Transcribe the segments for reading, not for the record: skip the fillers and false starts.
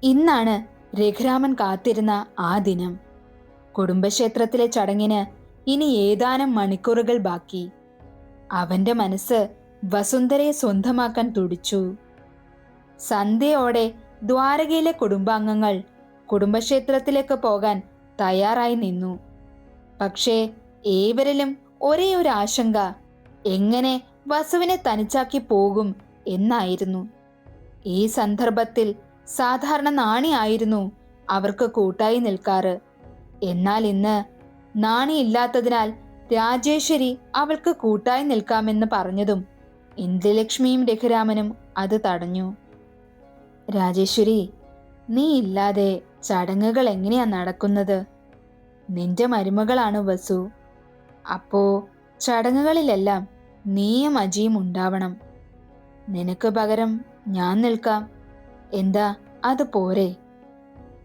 ഇന്നാണ് രഘുരാമൻ കാത്തിരുന്ന ആ ദിനം. കുടുംബക്ഷേത്രത്തിലെ ചടങ്ങിന് ഇനി ഏതാനും മണിക്കൂറുകൾ ബാക്കി. അവന്റെ മനസ്സ് വസുന്ധരയെ സ്വന്തമാക്കാൻ തുടിച്ചു. സന്ധ്യയോടെ ദ്വാരകയിലെ കുടുംബാംഗങ്ങൾ കുടുംബക്ഷേത്രത്തിലേക്ക് പോകാൻ തയ്യാറായി നിന്നു. പക്ഷേ ഏവരിലും ഒരേ ഒരു ആശങ്ക, എങ്ങനെ വസുവിനെ തനിച്ചാക്കി പോകും എന്നായിരുന്നു. ഈ സന്ദർഭത്തിൽ സാധാരണ നാണി ആയിരുന്നു അവർക്ക് കൂട്ടായി നിൽക്കാറ്. എന്നാൽ ഇന്ന് നാണി ഇല്ലാത്തതിനാൽ രാജേശ്വരി അവൾക്ക് കൂട്ടായി നിൽക്കാമെന്ന് പറഞ്ഞതും ഇന്ദുലക്ഷ്മിയും രഘുരാമനും അത് തടഞ്ഞു. രാജേശ്വരി, നീ ഇല്ലാതെ ചടങ്ങുകൾ എങ്ങനെയാ നടക്കുന്നത്? നിന്റെ മരുമകളാണ് വസു. അപ്പോ ചടങ്ങുകളിലെല്ലാം നീയും അജിയും ഉണ്ടാവണം. നിനക്ക് പകരം ഞാൻ നിൽക്കാം. എന്താ, അത് പോരെ?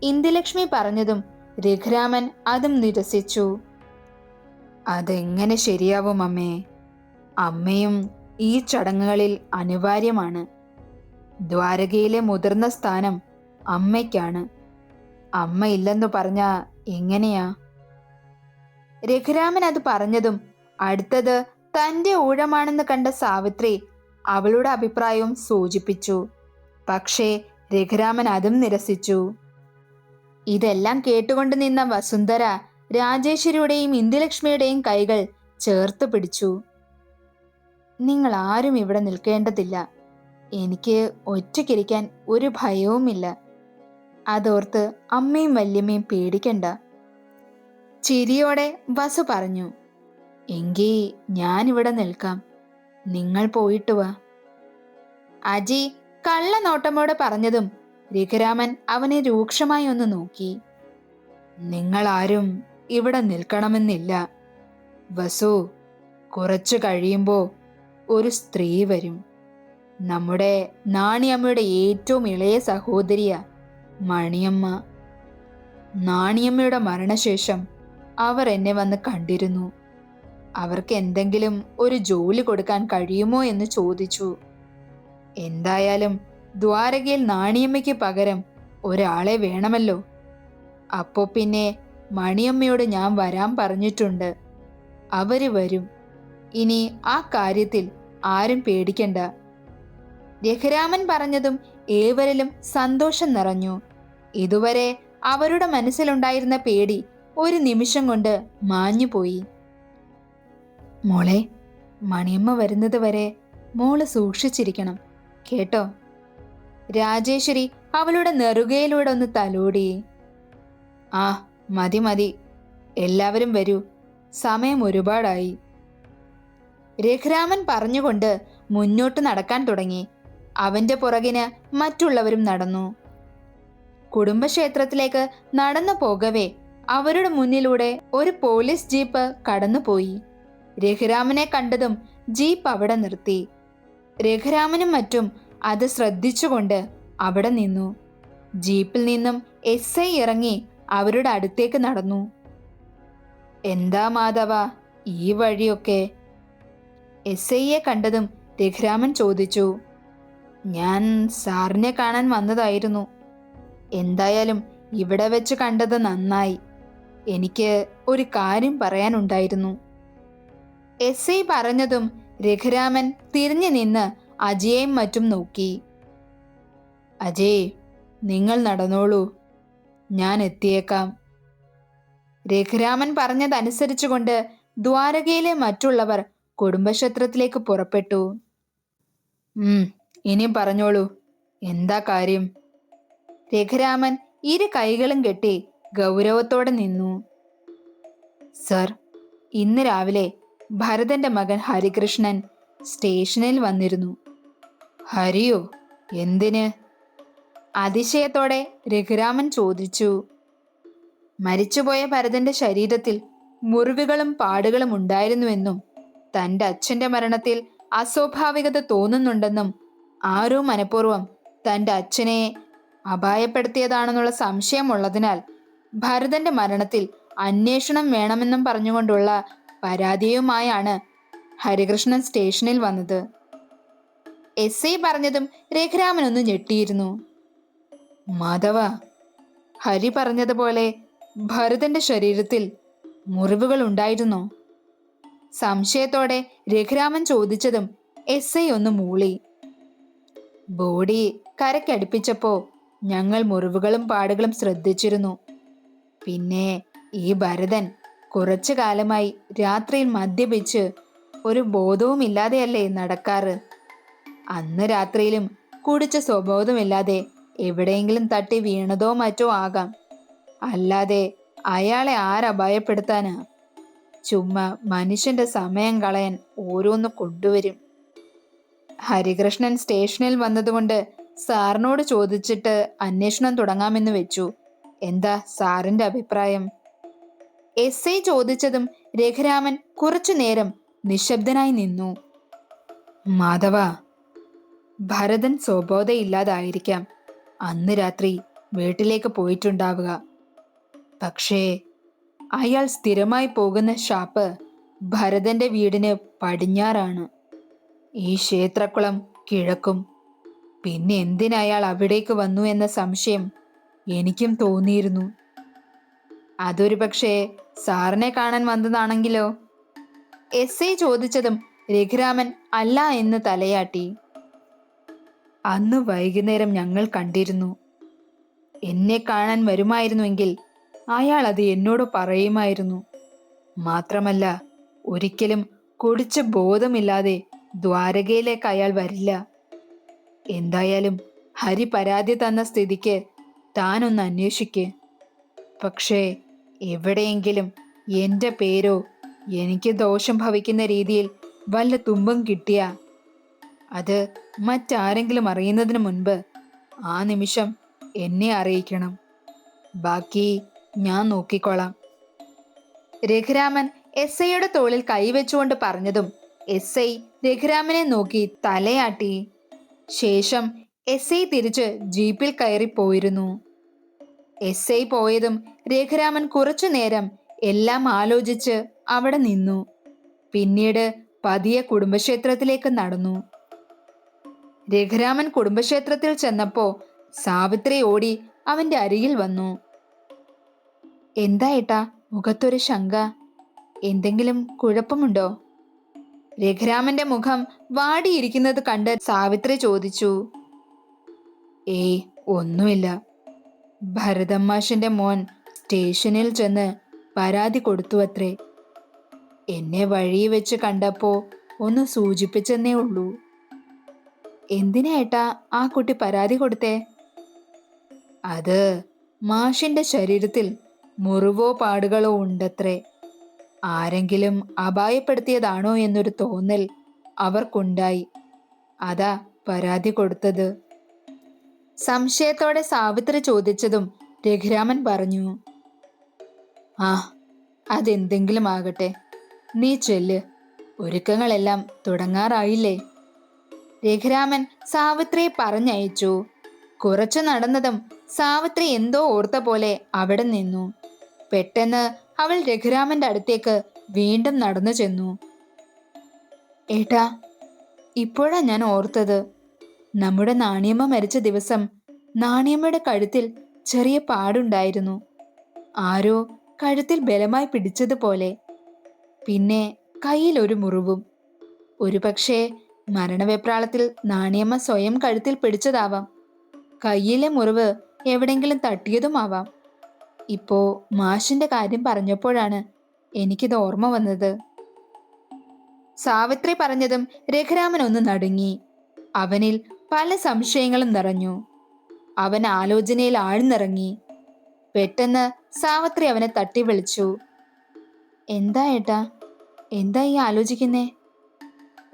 ഇന്ദുലക്ഷ്മി പറഞ്ഞതും രഘുരാമൻ അതും നിരസിച്ചു. അതെങ്ങനെ ശരിയാവും അമ്മേ? അമ്മയും ഈ ചടങ്ങുകളിൽ അനിവാര്യമാണ്. ദ്വാരകയിലെ മുതിർന്ന സ്ഥാനം അമ്മയ്ക്കാണ്. അമ്മ ഇല്ലെന്നു പറഞ്ഞാ എങ്ങനെയാ? രഘുരാമൻ അത് പറഞ്ഞതും അടുത്തത് തന്റെ ഊഴമാണെന്ന് കണ്ട സാവിത്രി അവളുടെ അഭിപ്രായവും സൂചിപ്പിച്ചു. പക്ഷേ രഘുരാമൻ അതും നിരസിച്ചു. ഇതെല്ലാം കേട്ടുകൊണ്ട് നിന്ന വസുന്ധര രാജേശ്വരിയുടെയും ഇന്ദുലക്ഷ്മിയുടെയും കൈകൾ ചേർത്ത് പിടിച്ചു. നിങ്ങൾ ആരും ഇവിടെ നിൽക്കേണ്ടതില്ല. എനിക്ക് ഒറ്റയ്ക്കിരിക്കാൻ ഒരു ഭയവുമില്ല. അതോർത്ത് അമ്മയും വല്യമ്മയും പേടിക്കണ്ട. ചിരിയോടെ വസു പറഞ്ഞു. എങ്കി ഞാനിവിടെ നിൽക്കാം. നിങ്ങൾ പോയിട്ട് വാ. അജി കള്ളനോട്ടമോടെ പറഞ്ഞതും രഘുരാമൻ അവനെ രൂക്ഷമായി ഒന്ന് നോക്കി. നിങ്ങളാരും ഇവിടെ നിൽക്കണമെന്നില്ല വസു. കുറച്ചു കഴിയുമ്പോ ഒരു സ്ത്രീ വരും. നമ്മുടെ നാണിയമ്മയുടെ ഏറ്റവും ഇളയ സഹോദരിയ മണിയമ്മ. നാണിയമ്മയുടെ മരണശേഷം അവർ എന്നെ വന്ന് കണ്ടിരുന്നു. അവർക്ക് എന്തെങ്കിലും ഒരു ജോലി കൊടുക്കാൻ കഴിയുമോ എന്ന് ചോദിച്ചു. എന്തായാലും ദ്വാരകയിൽ നാണിയമ്മയ്ക്ക് പകരം ഒരാളെ വേണമല്ലോ. അപ്പോ പിന്നെ മണിയമ്മയോട് ഞാൻ വരാൻ പറഞ്ഞിട്ടുണ്ട്. അവര് വരും. ഇനി ആ കാര്യത്തിൽ ആരും പേടിക്കണ്ട. രഘുരാമൻ പറഞ്ഞതും ഏവരിലും സന്തോഷം നിറഞ്ഞു. ഇതുവരെ അവരുടെ മനസ്സിലുണ്ടായിരുന്ന പേടി ഒരു നിമിഷം കൊണ്ട് മാഞ്ഞുപോയി. മോളെ, മണിയമ്മ വരുന്നത് വരെ മോള് സൂക്ഷിച്ചിരിക്കണം കേട്ടോ? രാജേശ്വരി അവളുടെ നെറുകയിലൂടെ ഒന്ന് തലോടി. ആ, മതി മതി, എല്ലാവരും വരൂ, സമയം ഒരുപാടായി. രഘുരാമൻ പറഞ്ഞുകൊണ്ട് മുന്നോട്ട് നടക്കാൻ തുടങ്ങി. അവന്റെ പുറകിന് മറ്റുള്ളവരും നടന്നു. കുടുംബക്ഷേത്രത്തിലേക്ക് നടന്നു പോകവേ അവരുടെ മുന്നിലൂടെ ഒരു പോലീസ് ജീപ്പ് കടന്നുപോയി. രഘുരാമനെ കണ്ടതും ജീപ്പ് അവിടെ നിർത്തി. രഘുരാമനും മറ്റും അത് ശ്രദ്ധിച്ചുകൊണ്ട് അവിടെ നിന്നു. ജീപ്പിൽ നിന്നും SI ഇറങ്ങി അവരുടെ അടുത്തേക്ക് നടന്നു. എന്താ മാധവ ഈ വഴിയൊക്കെ? SIയെ കണ്ടതും രഘുരാമൻ ചോദിച്ചു. ഞാൻ സാറിനെ കാണാൻ വന്നതായിരുന്നു. എന്തായാലും ഇവിടെ വെച്ച് കണ്ടത് നന്നായി. എനിക്ക് ഒരു കാര്യം പറയാനുണ്ടായിരുന്നു. SI പറഞ്ഞതും രഘുരാമൻ തിരിഞ്ഞു നിന്ന് അജയെയും മറ്റും നോക്കി. അജയ്, നിങ്ങൾ നടന്നോളൂ, ഞാൻ എത്തിയേക്കാം. രഘുരാമൻ പറഞ്ഞതനുസരിച്ചുകൊണ്ട് ദ്വാരകയിലെ മറ്റുള്ളവർ കുടുംബക്ഷേത്രത്തിലേക്ക് പുറപ്പെട്ടു. ഇനി പറഞ്ഞോളൂ, എന്താ കാര്യം? രഘുരാമൻ ഇരു കൈകളും കെട്ടി ഗൗരവത്തോടെ നിന്നു. സർ, ഇന്ന് രാവിലെ ഭരതന്റെ മകൻ ഹരികൃഷ്ണൻ സ്റ്റേഷനിൽ വന്നിരുന്നു. ഹരിയോ? എന്തിന്? അതിശയത്തോടെ രഘുരാമൻ ചോദിച്ചു. മരിച്ചുപോയ ഭരതന്റെ ശരീരത്തിൽ മുറിവുകളും പാടുകളും ഉണ്ടായിരുന്നുവെന്നും തന്റെ അച്ഛന്റെ മരണത്തിൽ അസ്വാഭാവികത തോന്നുന്നുണ്ടെന്നും ആരോ മനഃപൂർവ്വം തന്റെ അച്ഛനെ അപായപ്പെടുത്തിയതാണെന്നുള്ള സംശയമുള്ളതിനാൽ ഭരതന്റെ മരണത്തിൽ അന്വേഷണം വേണമെന്നും പറഞ്ഞുകൊണ്ടുള്ള പരാതിയുമായാണ് ഹരികൃഷ്ണൻ സ്റ്റേഷനിൽ വന്നത്. SI പറഞ്ഞതും രഘുരാമൻ ഒന്ന് ഞെട്ടിയിരുന്നു. മാധവ, ഹരി പറഞ്ഞതുപോലെ ഭരതന്റെ ശരീരത്തിൽ മുറിവുകൾ ഉണ്ടായിരുന്നോ? സംശയത്തോടെ രഘുരാമൻ ചോദിച്ചതും SI ഒന്ന് മൂളി. ബോഡി കരക്കടുപ്പിച്ചപ്പോ ഞങ്ങൾ മുറിവുകളും പാടുകളും ശ്രദ്ധിച്ചിരുന്നു. പിന്നെ ഈ ഭരതൻ കുറച്ചു കാലമായി രാത്രിയിൽ മദ്യപിച്ച് ഒരു ബോധവുമില്ലാതെയല്ലേ നടക്കാറ്. അന്ന് രാത്രിയിലും കുടിച്ച സ്വബോധമില്ലാതെ എവിടെയെങ്കിലും തട്ടി വീണതോ മറ്റോ ആകാം. അല്ലാതെ അയാളെ ആരഭയപ്പെടുത്താനാ? ചുമ്മാ മനുഷ്യന്റെ സമയം കളയാൻ ഓരോന്ന് കൊണ്ടുവരും. ഹരികൃഷ്ണൻ സ്റ്റേഷനിൽ വന്നതുകൊണ്ട് സാറിനോട് ചോദിച്ചിട്ട് അന്വേഷണം തുടങ്ങാമെന്ന് വെച്ചു. എന്താ സാറിന്റെ അഭിപ്രായം? SI ചോദിച്ചതും രഘുരാമൻ കുറച്ചു നേരം നിശബ്ദനായി നിന്നു. മാധവ, ഭരതൻ സ്വബോധയില്ലാതായിരിക്കാം അന്ന് രാത്രി വീട്ടിലേക്ക് പോയിട്ടുണ്ടാവുക. പക്ഷേ അയാൾ സ്ഥിരമായി പോകുന്ന ഷാപ്പ് ഭരതന്റെ വീടിന് പടിഞ്ഞാറാണ്. ഈ ക്ഷേത്രക്കുളം കിഴക്കും. പിന്നെ എന്തിനയാൾ അവിടേക്ക് വന്നു എന്ന സംശയം എനിക്കും തോന്നിയിരുന്നു. അതൊരു പക്ഷേ സാറിനെ കാണാൻ വന്നതാണെങ്കിലോ? SI ചോദിച്ചതും രഘുരാമൻ അല്ല എന്ന് തലയാട്ടി. അന്ന് വൈകുന്നേരം ഞങ്ങൾ കണ്ടിരുന്നു. എന്നെ കാണാൻ വരുമായിരുന്നുവെങ്കിൽ അയാൾ അത് എന്നോട് പറയുമായിരുന്നു. മാത്രമല്ല, ഒരിക്കലും കുടിച്ച് ബോധമില്ലാതെ ദ്വാരകയിലേക്ക് അയാൾ വരില്ല. എന്തായാലും ഹരി പരാതി തന്ന സ്ഥിതിക്ക് താനൊന്ന് അന്വേഷിക്ക്. പക്ഷേ എവിടെയെങ്കിലും എന്റെ പേരോ എനിക്ക് ദോഷം ഭവിക്കുന്ന രീതിയിൽ വല്ല തുമ്പും കിട്ടിയാ അത് മറ്റാരെങ്കിലും അറിയുന്നതിന് മുൻപ് ആ നിമിഷം എന്നെ അറിയിക്കണം. ബാക്കി ഞാൻ നോക്കിക്കോളാം. രഘുരാമൻ SIയുടെ തോളിൽ കൈവച്ചുകൊണ്ട് പറഞ്ഞതും SI രഘുരാമനെ നോക്കി തലയാട്ടി. ശേഷം SI തിരിച്ച് ജീപ്പിൽ കയറിപ്പോയിരുന്നു. SI പോയതും രഘുരാമൻ കുറച്ചു നേരം എല്ലാം ആലോചിച്ച് അവിടെ നിന്നു. പിന്നീട് പതിയെ കുടുംബക്ഷേത്രത്തിലേക്ക് നടന്നു. രഘുരാമൻ കുടുംബക്ഷേത്രത്തിൽ ചെന്നപ്പോ സാവിത്രി ഓടി അവന്റെ അരികിൽ വന്നു. എന്താ ഏട്ടാ മുഖത്തൊരു ശങ്ക? എന്തെങ്കിലും കുഴപ്പമുണ്ടോ? രഘുരാമന്റെ മുഖം വാടിയിരിക്കുന്നത് കണ്ട് സാവിത്രി ചോദിച്ചു. ഏയ്, ഒന്നുമില്ല. ഭരതമ്മാഷിന്റെ മോൻ സ്റ്റേഷനിൽ ചെന്ന് പരാതി കൊടുത്തു അത്രേ. എന്നെ വഴി വെച്ച് കണ്ടപ്പോ ഒന്ന് സൂചിപ്പിച്ചെന്നേ ഉള്ളൂ. എന്തിനാ ഏട്ടാ ആ കുട്ടി പരാതി കൊടുത്തേ? അത് മാഷിന്റെ ശരീരത്തിൽ മുറിവോ പാടുകളോ ഉണ്ടത്രേ. ആരെങ്കിലും അപായപ്പെടുത്തിയതാണോ എന്നൊരു തോന്നൽ അവർക്കുണ്ടായി. അതാ പരാതി കൊടുത്തത്. സംശയത്തോടെ സാവിത്രി ചോദിച്ചതും രഘുരാമൻ പറഞ്ഞു. ആ, അതെന്തെങ്കിലും ആകട്ടെ. നീ ചെല്ല്, ഒരുക്കങ്ങളെല്ലാം തുടങ്ങാറായില്ലേ? രഘുരാമൻ സാവിത്രിയെ പറഞ്ഞയച്ചു. കുറച്ചു നടന്നതും സാവിത്രി എന്തോ ഓർത്ത പോലെ അവിടെ നിന്നു. പെട്ടെന്ന് അവൾ രഘുരാമന്റെ അടുത്തേക്ക് വീണ്ടും നടന്നു ചെന്നു. ഏട്ടാ, ഇപ്പോഴാ ഞാൻ ഓർത്തത്. നമ്മുടെ നാണിയമ്മ മരിച്ച ദിവസം നാണിയമ്മയുടെ കഴുത്തിൽ ചെറിയ പാടുണ്ടായിരുന്നു. ആരോ കഴുത്തിൽ ബലമായി പിടിച്ചതുപോലെ. പിന്നെ കയ്യിൽ ഒരു മുറിവും. ഒരുപക്ഷെ മരണവെപ്രാളത്തിൽ നാണിയമ്മ സ്വയം കഴുത്തിൽ പിടിച്ചതാവാം. കയ്യിലെ മുറിവ് എവിടെങ്കിലും തട്ടിയതുമാവാം. ഇപ്പോ മാഷിന്റെ കാര്യം പറഞ്ഞപ്പോഴാണ് എനിക്കിത് ഓർമ്മ വന്നത്. സാവിത്രി പറഞ്ഞതും രഘുരാമൻ ഒന്ന് നടുങ്ങി. അവനിൽ പല സംശയങ്ങളും നിറഞ്ഞു. അവൻ ആലോചനയിൽ ആഴ്ന്നിറങ്ങി. പെട്ടെന്ന് സാവിത്രി അവനെ തട്ടി വിളിച്ചു. എന്താ ഏട്ടാ, എന്താ ഈ ആലോചിക്കുന്നേ?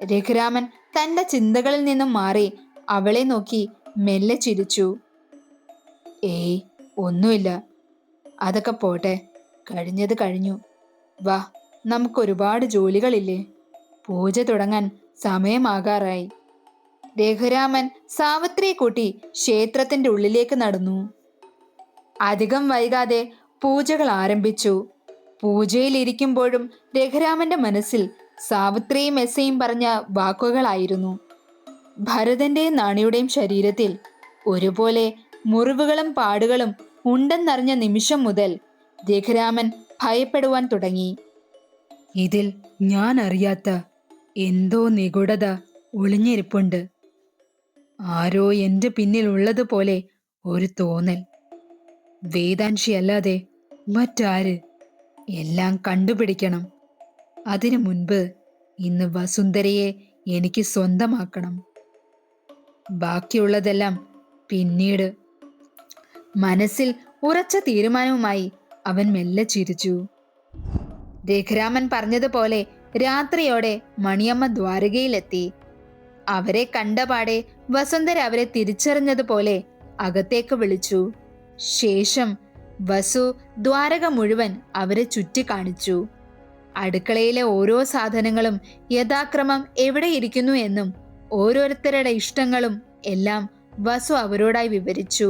രഘുരാമൻ തന്റെ ചിന്തകളിൽ നിന്നും മാറി അവളെ നോക്കി മെല്ലെ ചിരിച്ചു. ഏയ്, ഒന്നുമില്ല. അതൊക്കെ പോട്ടെ, കഴിഞ്ഞത് കഴിഞ്ഞു. വാ, നമുക്കൊരുപാട് ജോലികളില്ലേ? പൂജ തുടങ്ങാൻ സമയമാകാറായി. രഘുരാമൻ സാവിത്രിയെ കൂട്ടി ക്ഷേത്രത്തിന്റെ ഉള്ളിലേക്ക് നടന്നു. അധികം വൈകാതെ പൂജകൾ ആരംഭിച്ചു. പൂജയിലിരിക്കുമ്പോഴും രഘുരാമന്റെ മനസ്സിൽ സാവിത്രിയും SIയും പറഞ്ഞ വാക്കുകളായിരുന്നു. ഭരതന്റെയും നാണിയുടെയും ശരീരത്തിൽ ഒരുപോലെ മുറിവുകളും പാടുകളും ഉണ്ടെന്നറിഞ്ഞ നിമിഷം മുതൽ രഘുരാമൻ ഭയപ്പെടുവാൻ തുടങ്ങി. ഇതിൽ ഞാൻ അറിയാത്ത എന്തോ നിഗൂഢത ഒളിഞ്ഞിരിപ്പുണ്ട്. ആരോ എൻ്റെ പിന്നിൽ ഉള്ളതുപോലെ ഒരു തോന്നൽ. വേദാൻഷിയല്ലാതെ മറ്റാര്? എല്ലാം കണ്ടുപിടിക്കണം. അതിനു മുൻപ് ഇന്ന് വസുന്ധരയെ എനിക്ക് സ്വന്തമാക്കണം. ബാക്കിയുള്ളതെല്ലാം പിന്നീട്. മനസ്സിൽ ഉറച്ച തീരുമാനവുമായി അവൻ മെല്ലെ ചിരിച്ചു. രഘുരാമൻ പറഞ്ഞതുപോലെ രാത്രിയോടെ മണിയമ്മ ദ്വാരകയിലെത്തി. അവരെ കണ്ടപാടെ വസുന്ധര അവരെ തിരിച്ചറിഞ്ഞതുപോലെ അകത്തേക്ക് വിളിച്ചു. ശേഷം വസു ദ്വാരക മുഴുവൻ അവരെ ചുറ്റിക്കാണിച്ചു. അടുക്കളയിലെ ഓരോ സാധനങ്ങളും യഥാക്രമം എവിടെയിരിക്കുന്നു എന്നും ഓരോരുത്തരുടെ ഇഷ്ടങ്ങളും എല്ലാം വസു അവരോടായി വിവരിച്ചു.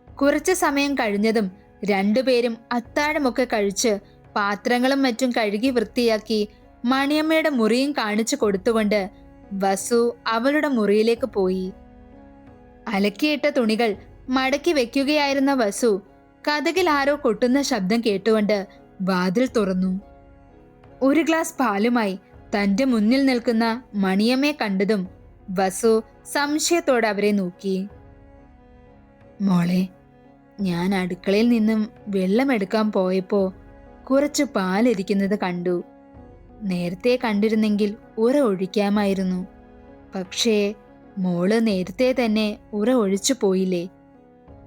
കുറച്ചു സമയം കഴിഞ്ഞതും രണ്ടുപേരും അത്താഴമൊക്കെ കഴിച്ച് പാത്രങ്ങളും മറ്റും കഴുകി വൃത്തിയാക്കി മണിയമ്മയുടെ മുറിയും കാണിച്ചു കൊടുത്തുകൊണ്ട് വസു അവളുടെ മുറിയിലേക്ക് പോയി. അലക്കിയിട്ട തുണികൾ മടക്കി വെക്കുകയായിരുന്ന വസു കതകിൽ ആരോ കൊട്ടുന്ന ശബ്ദം കേട്ടുകൊണ്ട് വാതിൽ തുറന്നു. ഒരു ഗ്ലാസ് പാലുമായി തന്റെ മുന്നിൽ നിൽക്കുന്ന മണിയമ്മയെ കണ്ടതും വസു സംശയത്തോടെ അവരെ നോക്കി. മോളെ, ഞാൻ അടുക്കളയിൽ നിന്നും വെള്ളമെടുക്കാൻ പോയപ്പോ കുറച്ച് പാലിരിക്കുന്നത് കണ്ടു. നേരത്തെ കണ്ടിരുന്നെങ്കിൽ ഉറ ഒഴിക്കാമായിരുന്നു. പക്ഷേ മോള് നേരത്തെ തന്നെ ഉറ ഒഴിച്ചു പോയില്ലേ.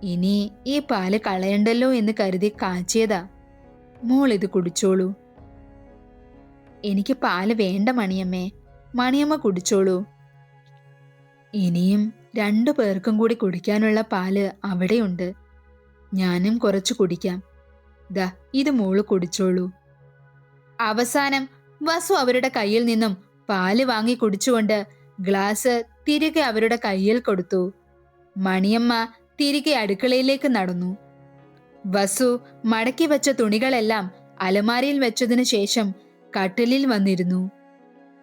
ഇനി ഈ പാല് കളയണ്ടല്ലോ എന്ന് കരുതി കാച്ചിയതാ. മോൾ ഇത് കുടിച്ചോളൂ. എനിക്ക് പാല് വേണ്ട മണിയമ്മേ, മണിയമ്മ കുടിച്ചോളൂ. ഇനിയും 2 പേർക്കും കൂടി കുടിക്കാനുള്ള പാല് അവിടെയുണ്ട്. ഞാനും കുറച്ച് കുടിക്കാം. ദാ ഇത് മോള് കുടിച്ചോളൂ. അവസാനം വസു അവരുടെ കയ്യിൽ നിന്നും പാല് വാങ്ങി കുടിച്ചുകൊണ്ട് ഗ്ലാസ് തിരികെ അവരുടെ കയ്യിൽ കൊടുത്തു. മണിയമ്മ തിരികെ അടുക്കളയിലേക്ക് നടന്നു. വസു മടക്കി വെച്ച തുണികളെല്ലാം അലമാരയിൽ വെച്ചതിനു ശേഷം കട്ടിലിൽ വന്നിരുന്നു.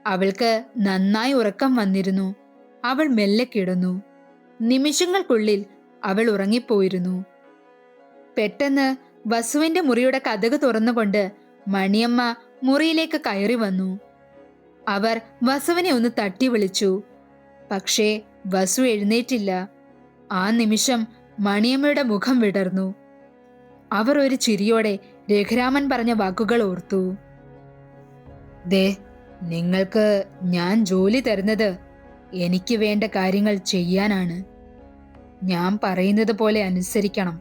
അവൾക്ക് നന്നായി ഉറക്കം വന്നിരുന്നു. അവൾ മെല്ലെ കിടന്നു. നിമിഷങ്ങൾക്കുള്ളിൽ അവൾ ഉറങ്ങിപ്പോയിരുന്നു. പെട്ടെന്ന് വസുവിന്റെ മുറിയുടെ കതക് തുറന്നുകൊണ്ട് മണിയമ്മ മുറിയിലേക്ക് കയറി വന്നു. അവർ വസുവിനെ ഒന്ന് തട്ടി വിളിച്ചു. പക്ഷേ വസു എഴുന്നേറ്റില്ല. ആ നിമിഷം മണിയമ്മയുടെ മുഖം വിടർന്നു. അവർ ഒരു ചിരിയോടെ രഘുരാമൻ പറഞ്ഞ വാക്കുകൾ ഓർത്തു. ദേ, നിങ്ങൾക്ക് ഞാൻ ജോലി തരുന്നത് എനിക്ക് വേണ്ട കാര്യങ്ങൾ ചെയ്യാനാണ്. ഞാൻ പറയുന്നത് പോലെ അനുസരിക്കണം.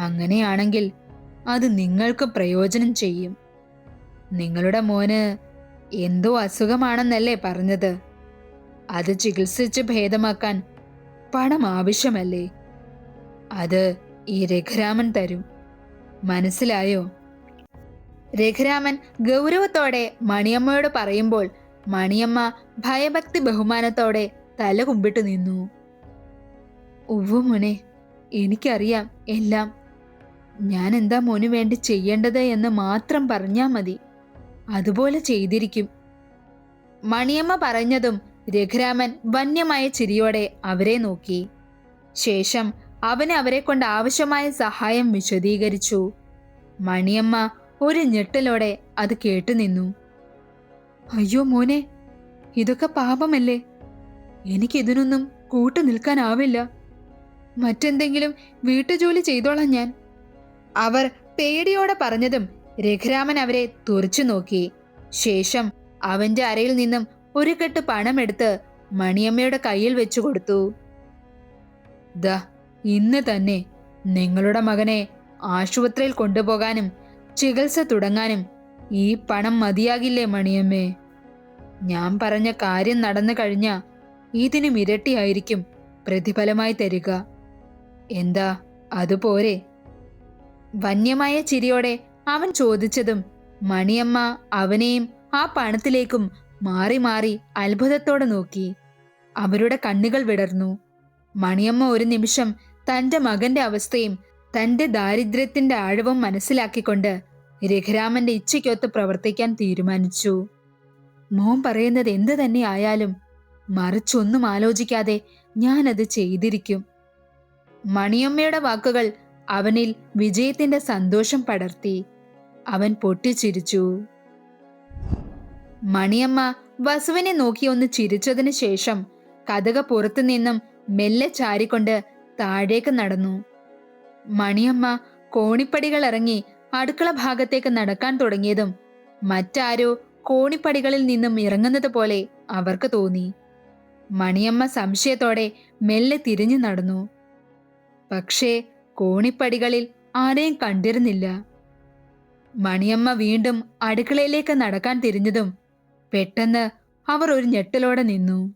അങ്ങനെയാണെങ്കിൽ അത് നിങ്ങൾക്ക് പ്രയോജനം ചെയ്യും. നിങ്ങളുടെ മോന് എന്തോ അസുഖമാണെന്നല്ലേ പറഞ്ഞത്? അത് ചികിത്സിച്ച് ഭേദമാക്കാൻ പണം ആവശ്യമല്ലേ? അത് ഈ രഘുരാമൻ തരും. മനസ്സിലായോ? രഘുരാമൻ ഗൗരവത്തോടെ മണിയമ്മയോട് പറയുമ്പോൾ മണിയമ്മ ഭയഭക്തി ബഹുമാനത്തോടെ തല കുമ്പിട്ട് നിന്നു. ഉവ്വ് മോനെ, എനിക്കറിയാം എല്ലാം. ഞാൻ എന്താ മോന് വേണ്ടി ചെയ്യേണ്ടത് എന്ന് മാത്രം പറഞ്ഞാൽ മതി. അതുപോലെ ചെയ്തിരിക്കും. മണിയമ്മ പറഞ്ഞതും രഘുരാമൻ വന്യമായ ചിരിയോടെ അവരെ നോക്കി. ശേഷം അവന് അവരെ കൊണ്ട് ആവശ്യമായ സഹായം വിശദീകരിച്ചു. മണിയമ്മ ഒരു ഞെട്ടലോടെ അത് കേട്ടുനിന്നു. അയ്യോ മോനെ, ഇതൊക്കെ പാപമല്ലേ? എനിക്കിതിനൊന്നും കൂട്ടു നിൽക്കാനാവില്ല. മറ്റെന്തെങ്കിലും വീട്ടുജോലി ചെയ്തോളാം ഞാൻ. അവർ പേടിയോടെ പറഞ്ഞതും രഘുരാമൻ അവരെ തുറച്ചു നോക്കി. ശേഷം അവന്റെ അരയിൽ നിന്നും ഒരു കെട്ട് പണമെടുത്ത് മണിയമ്മയുടെ കയ്യിൽ വെച്ചു കൊടുത്തു. ദാ, ഇന്ന് തന്നെ നിങ്ങളുടെ മകനെ ആശുപത്രിയിൽ കൊണ്ടുപോകാനും ചികിത്സ തുടങ്ങാനും ഈ പണം മതിയാകില്ലേ മണിയമ്മേ? ഞാൻ പറഞ്ഞ കാര്യം നടന്നു കഴിഞ്ഞാൽ ഇതിനും ഇരട്ടിയായിരിക്കും പ്രതിഫലമായി തരിക. എന്താ, അതുപോരെ? വന്യമായ ചിരിയോടെ അവൻ ചോദിച്ചതും മണിയമ്മ അവനെയും ആ പണത്തിലേക്കും മാറി മാറി അത്ഭുതത്തോടെ നോക്കി. അവരുടെ കണ്ണുകൾ വിടർന്നു. മണിയമ്മ ഒരു നിമിഷം തന്റെ മകന്റെ അവസ്ഥയും തന്റെ ദാരിദ്ര്യത്തിന്റെ ആഴവും മനസ്സിലാക്കിക്കൊണ്ട് രഘുരാമന്റെ ഇച്ഛയ്ക്കൊത്ത് പ്രവർത്തിക്കാൻ തീരുമാനിച്ചു. മോൻ പറയുന്നത് എന്ത് തന്നെ ആയാലും മറിച്ചൊന്നും ആലോചിക്കാതെ ഞാനത് ചെയ്തിരിക്കും. മണിയമ്മയുടെ വാക്കുകൾ അവനിൽ വിജയത്തിന്റെ സന്തോഷം പടർത്തി. അവൻ പൊട്ടിച്ചിരിച്ചു. മണിയമ്മ വസുവിനെ നോക്കി ഒന്ന് ചിരിച്ചതിന് ശേഷം കതക് പുറത്തു നിന്നും മെല്ലെ ചാരിക്കൊണ്ട് താഴേക്ക് നടന്നു. മണിയമ്മ കോണിപ്പടികൾ ഇറങ്ങി അടുക്കള ഭാഗത്തേക്ക് നടക്കാൻ തുടങ്ങിയതും മറ്റാരോ കോണിപ്പടികളിൽ നിന്നും ഇറങ്ങുന്നത് പോലെ അവർക്ക് തോന്നി. മണിയമ്മ സംശയത്തോടെ മെല്ലെ തിരിഞ്ഞു നടന്നു. പക്ഷേ കോണിപ്പടികളിൽ ആരെയും കണ്ടിരുന്നില്ല. മണിയമ്മ വീണ്ടും അടുക്കളയിലേക്ക് നടക്കാൻ തിരിഞ്ഞതും പെട്ടെന്ന് അവർ ഒരു ഞെട്ടലോടെ നിന്നു.